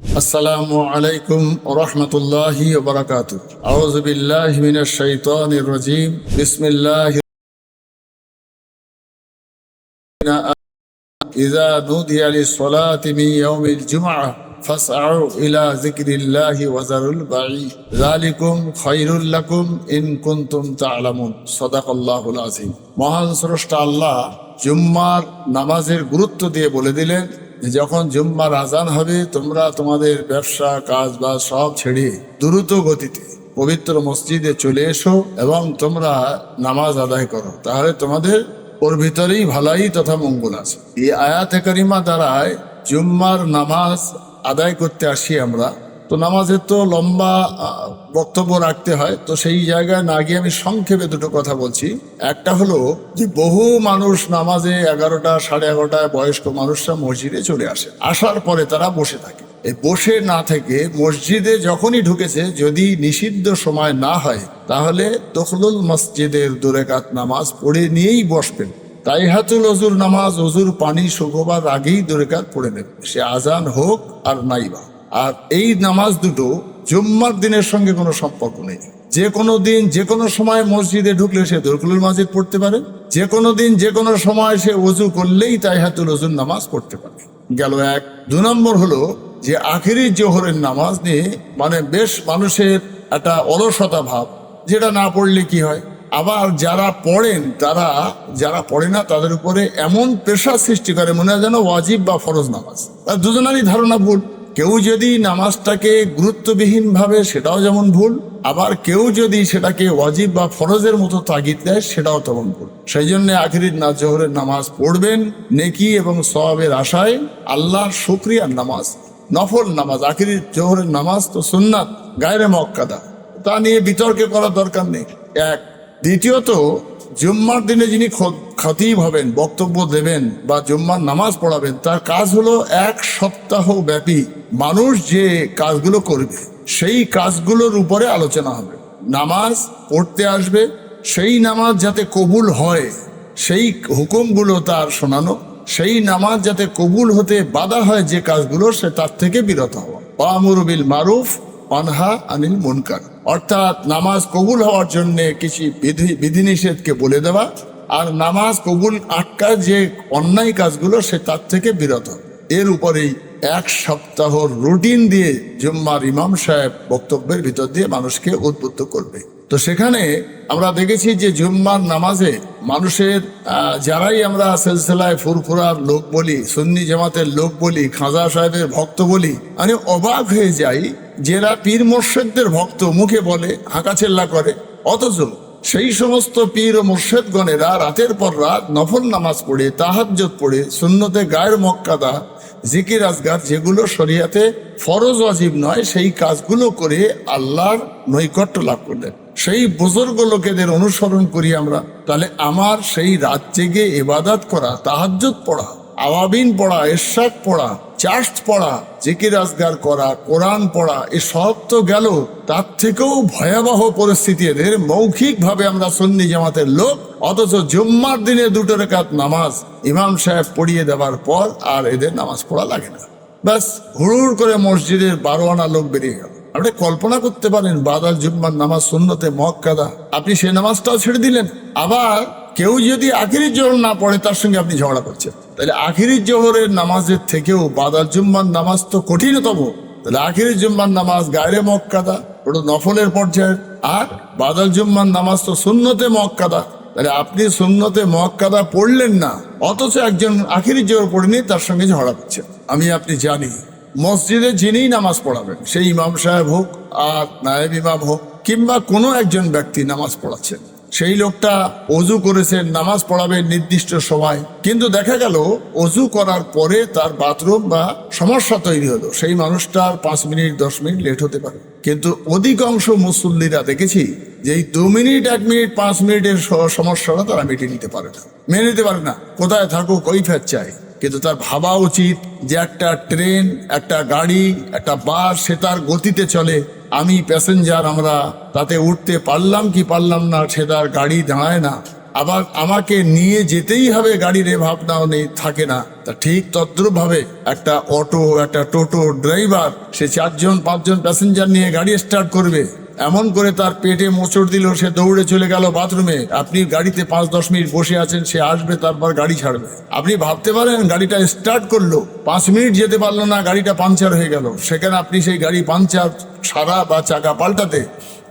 আসসালামু আলাইকুম ওয়া রাহমাতুল্লাহি ওয়া বারাকাতুহু। আউযু বিল্লাহি মিনাশ শাইতানির রাজীম। বিসমিল্লাহির ইযা নুদিয়া লিস-সালাতি মিন ইয়াউমিল জুমআহ ফাসআউ ইলা যিকরিল্লাহি ওয়া যারুল বাঈ যালিকুম খায়রুল লাকুম ইন কুনতুম তা'লামুন। সাদাকাল্লাহুল আযীম। মহান স্রষ্টা আল্লাহ জুম্মার নামাজের গুরুত্ব দিয়ে বলে দিলেন যে যখন জুম্মার আজান হবে তোমরা তোমাদের ব্যবসা কাজ বা সব ছেড়ে দ্রুত গতিতে পবিত্র মসজিদে চলে এসো এবং তোমরা নামাজ আদায় করো, তাহলে তোমাদের ওর ভিতরেই ভালাই তথা মঙ্গল আছে। এই আয়াতে কারিমা দ্বারায় জুম্মার নামাজ আদায় করতে আসি আমরা। তো নামাজের তো লম্বা বক্তব্য রাখতে হয়, তো সেই জায়গায় না গিয়ে আমি সংক্ষেপে দুটো কথা বলছি। একটা হলো যে বহু মানুষ নামাজে 11টা 11:30টায় বয়স্ক মানুষরা মসজিদে চলে আসে, আসার পরে তারা বসে থাকে। এই বসে না থেকে মসজিদে যখনই ঢুকেছে যদি নিষিদ্ধ সময় না হয় তাহলে দখলুল মসজিদের 2 রাকাত নামাজ পড়ে নিয়েই বসবেন। তাইহাতুল ওযুর নামাজ ওযুর পানি শুকোবার আগেই 2 রাকাত পড়ে নেবেন, সে আজান হোক আর নাইবা। আর এই নামাজ দুটো জুম্মার দিনের সঙ্গে কোনো সম্পর্ক নেই। যে কোনো দিন যে কোনো সময় মসজিদে ঢুকলে সে দখলুল মসজিদ পড়তে পারে, যে কোনো দিন যে কোনো সময় সে ওযু করলেই তাইহাতুল ওযুর নামাজ পড়তে পারে। গেল এক। 2 নম্বর হলো যে আখেরি জোহরের নামাজ নিয়ে বেশ মানুষের একটা অলসতা ভাব, যেটা না পড়লে কি হয়। আবার যারা পড়েন তারা যারা পড়ে না তাদের উপরে এমন প্রেশার সৃষ্টি করে মনে হয় যেন ওয়াজিব বা ফরজ নামাজ। দুজনেরই ধারণা ভুল। কেউ যদি নামাজটাকে গুরুত্ববিহীন ভাবে সেটাও যেমন ভুল, আবার কেউ যদি সেটাকে ওয়াজিব বা ফরজের মতো তাগিদ দেয় সেটাও তেমন ভুল। সেই জন্য আখেরি জোহরের নামাজ পড়বেন নেকি এবং সওয়াবের আশায়, আল্লাহর শুকরিয়ার নামাজ, নফল নামাজ। আখেরি জোহরের নামাজ তো সুন্নাত গায়রে মুআক্কাদা, তা নিয়ে বিতর্কে করার দরকার নেই। এক। দ্বিতীয়ত, জুম্মার দিনে যিনি খতিব হবেন, বক্তব্য দেবেন বা জুম্মার নামাজ পড়াবেন, তার কাজ হলো 1 সপ্তাহ ব্যাপী মানুষ যে কাজগুলো করবে সেই কাজগুলোর উপরে আলোচনা হবে। নামাজ পড়তে আসবে, সেই নামাজ যাতে কবুল হয় সেই হুকুমগুলো তার শোনানো, সেই নামাজ যাতে কবুল হতে বাধা হয় যে কাজগুলো সে তার থেকে বিরত হওয়া। ওয়ামুরু বিল মারুফ ওয়ানহা আনিল মুনকার, অর্থাৎ নামাজ কবুল হওয়ার জন্য কিছু বিধিনিষেধকে বলে দেওয়া, আর নামাজ কবুল আটকার যে অন্যায় কাজগুলো সে তার থেকে বিরত। এর উপরেই 1 সপ্তাহ রুটিন দিয়ে জুম্মার ইমাম সাহেব বক্তব্যের ভিতর দিয়ে মানুষকে উদ্বুদ্ধ করবে। তো সেখানে আমরা দেখেছি যে জুম্মার নামাজে মানুষের যারাই আমরা সিলসিলায় ফুরফুরার লোক বলি, সুন্নি জামাতের লোক বলি, খাজা সাহেবের ভক্ত বলি, আমি অবাক হয়ে যাই যারা পীর মোর্শেদদের ভক্ত মুখে বলে হাঁকাচেল্লা করে, অথচ সেই সমস্ত পীর ও মোর্শেদগণেরা রাতের পর রাত নফল নামাজ পড়ে, তাহাজ্জুদ পড়ে, সুন্নতে গায়ের মুআক্কাদা, জিকির আজগার যেগুলো শরিয়াতে ফরজ ওয়াজিব নয় সেই কাজগুলো করে আল্লাহর নৈকট্য লাভ করলেন। সেই বুজুর্গ লোকেদের অনুসরণ করি আমরা, তাহলে আমার সেই রাত জেগে ইবাদত করা, তাহাজ্জুদ পড়া, আওয়াবিন পড়া, ইরশাদ পড়া, চার্চ পড়া, জিকির আজগার করা, কোরআন পড়া, এসব তো গেল। তার থেকেও ভয়াবহ পরিস্থিতি এদের। মৌখিকভাবে আমরা সুন্নি জামাতের লোক, অথচ জুম্মার দিনে 2 রাকাত নামাজ ইমাম সাহেব পড়িয়ে দেওয়ার পর আর এদের নামাজ পড়া লাগে না। ব্যাস হুড়ুড় করে মসজিদের 12 আনা লোক বেরিয়ে গেল। আপনি কল্পনা করতে পারেন, বাদাল জুম্মার নামাজ সুন্নতে মুআক্কাদা, আপনি সে নামাজটাও ছেড়ে দিলেন। আবার কেউ যদি আখেরি জোহর না পড়ে তার সঙ্গে আপনি ঝগড়া করছেন। তাহলে আখেরি জোহরের নামাজের থেকেও বাদাল জুম্মার নামাজ তো কঠিনতম। তাহলে আখেরি জুম্মার নামাজ গায়রে মুআক্কাদা, ওটা নফলের পর্যায়ে, আর বাদাল জুম্মার নামাজ তো সুন্নতে মুআক্কাদা। তাহলে আপনি সুন্নতে মুআক্কাদা পড়লেন না, অথচ একজন আখেরি জোহর পড়েনি তার সঙ্গে ঝগড়া করছেন। আমি আপনি জানি মসজিদে যিনিই নামাজ পড়াবেন, সেই ইমাম সাহেব হোক আর নায়েব ইমাম হোক কিংবা কোনো একজন ব্যক্তি নামাজ পড়াচ্ছেন, সেই লোকটা অজু করেছেন, নামাজ পড়াবেন নির্দিষ্ট সময়, কিন্তু দেখা গেল অজু করার পরে তার বাথরুম বা সমস্যা তৈরি হলো, সেই মানুষটার 5 মিনিট 10 মিনিট লেট হতে পারে। কিন্তু অধিকাংশ মুসল্লিরা দেখেছি যে এই 2 মিনিট 1 মিনিট 5 মিনিটের সমস্যাটা তারা মিটিয়ে নিতে পারে না, মেনে নিতে পারে না। কোথায় থাকুক কৈফিয়ত চাই। কিন্তু তার ভাবা উচিত যে একটা ট্রেন, একটা গাড়ি, একটা বাস, সে তার গতিতে চলে, আমি প্যাসেঞ্জার, আমরা তাতে উঠতে পারলাম কি পারলাম না সে তার গাড়ি দাঁড়ায় না, আবার আমাকে নিয়ে যেতেই হবে গাড়ির এ ভাবনাও নেই, থাকে না। তা ঠিক তদ্রুপ ভাবে একটা অটো, একটা টোটো ড্রাইভার, সে 4-5জন প্যাসেঞ্জার নিয়ে গাড়ি স্টার্ট করবে, এমন করে তার পেটে মোচড় দিল, সে দৌড়ে চলে গেল বাথরুমে। আপনি গাড়িতে 5-10 মিনিট বসে আছেন, সে আসবে, তারপর গাড়ি ছাড়বে। আপনি ভাবতে পারেন গাড়িটা স্টার্ট করলো, 5 মিনিট যেতে পারলো না, গাড়িটা পাংচার হয়ে গেল। সেখানে আপনি সেই গাড়ি পাংচার সারা বা চাকা পাল্টাতে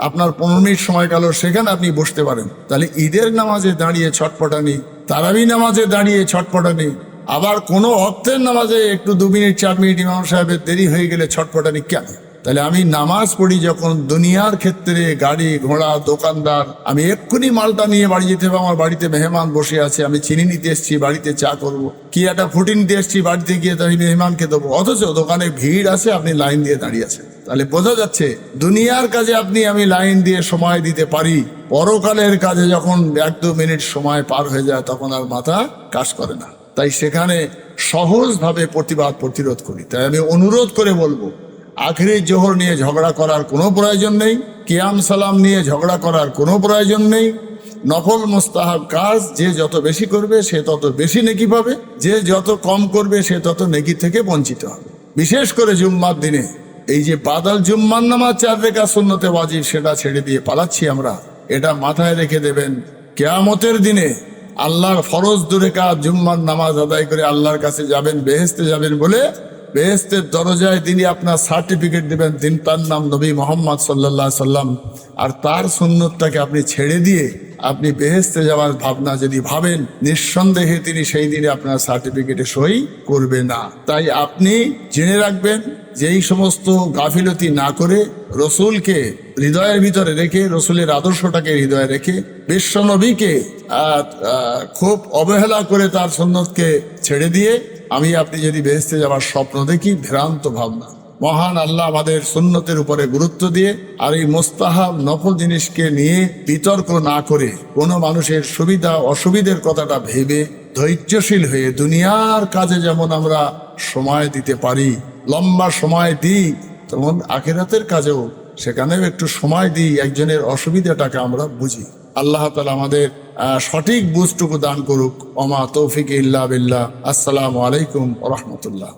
আপনার 15 মিনিট সময় গেল, সেখানে আপনি বসতে পারেন। তাহলে ঈদের নামাজে দাঁড়িয়ে ছটপটানি, তারাবি নামাজে দাঁড়িয়ে ছটপটানি, আবার কোনো অর্থের নামাজে একটু 2 মিনিট 4 মিনিট ইমাম সাহেবের দেরি হয়ে গেলে ছটপটানি কেন? তাহলে আমি নামাজ পড়ি যখন দুনিয়ার ক্ষেত্রে, গাড়ি ঘোড়া দোকানদার, আমি এক্ষুনি মালটা নিয়ে বাড়ি যেতে হবে, আমার বাড়িতে মেহমান বসে আছে, আমি চিনি নিতে এসেছি, বাড়িতে চা করব, কি একটা ফুটি নিতে এসেছি, বাড়িতে গিয়ে তো আমি মেহমানকে দেবো, অথচ দোকানে ভিড় আছে, আপনি লাইন দিয়ে দাঁড়িয়ে আছেন। তাহলে বোঝা যাচ্ছে দুনিয়ার কাজে আমি লাইন দিয়ে সময় দিতে পারি, পরকালের কাজে যখন 1-2 মিনিট সময় পার হয়ে যায় তখন আর মাথা কাজ করে না। তাই সেখানে সহজভাবে প্রতিরোধ করি। তাই আমি অনুরোধ করে বলবো, আখেরি জোহর নিয়ে ঝগড়া করার কোনো প্রয়োজন নেই, কিয়াম সালাম নিয়ে ঝগড়া করার কোনো প্রয়োজন নেই। নফল মুস্তাহাব কাজ যে যত বেশি করবে সে তত বেশি নেকি পাবে, যে যত কম করবে সে তত নেকি থেকে বঞ্চিত হবে। বিশেষ করে জুম্মার দিনে এই যে বাদাল জুম্মার নামাজ 4 রাকাত সুন্নতে ওয়াজিব, সেটা ছেড়ে দিয়ে পালাচ্ছি আমরা, এটা মাথায় রেখে দেবেন। কিয়ামতের দিনে আল্লাহর ফরজ 2 রাকাত জুম্মার নামাজ আদায় করে আল্লাহর কাছে যাবেন, বেহেশতে যাবেন বলে বেহেশতের দরজায় তিনি আপনার সার্টিফিকেট দেবেন, তার নাম নবী মোহাম্মদ সাল্লাল্লাহু আলাইহি সাল্লাম। আর তার সুন্নতটাকে আপনি ছেড়ে দিয়ে আপনি বেহেশতে যাওয়ার ভাবনা যদি ভাবেন, নিঃসন্দেহে তিনি সেই দিনে আপনার সার্টিফিকেটে সই করবে না। তাই আপনি জেনে রাখবেন যে এই সমস্ত গাফিলতি না করে, রসুলকে হৃদয়ের ভিতরে রেখে, রসুলের আদর্শটাকে হৃদয়ে রেখে, বিশ্বনবীকে খুব অবহেলা করে তার সুন্নতকে ছেড়ে দিয়ে আপনি যদি বেহেশতে যাওয়ার স্বপ্ন দেখি, ভ্রান্ত ভাবনা। মহান আল্লাহ আমাদের সুন্নতের উপরে গুরুত্ব দিয়ে আর এই মোস্তাহাব নফল জিনিসকে নিয়ে বিতর্ক না করে, কোনো মানুষের সুবিধা অসুবিধের কথাটা ভেবে ধৈর্যশীল হয়ে দুনিয়ার কাজে যেমন আমরা সময় দিতে পারি, লম্বা সময় দিই, তেমন আখিরাতের কাজেও সেখানেও একটু সময় দিই, একজনের অসুবিধাটাকে আমরা বুঝি। আল্লাহ তাআলা আমাদের সঠিক বুঝটুকু দান করুক। ওমা তৌফিক ইল্লা বিল্লাহ। আসসালামু আলাইকুম ওয়া রাহমাতুল্লাহ।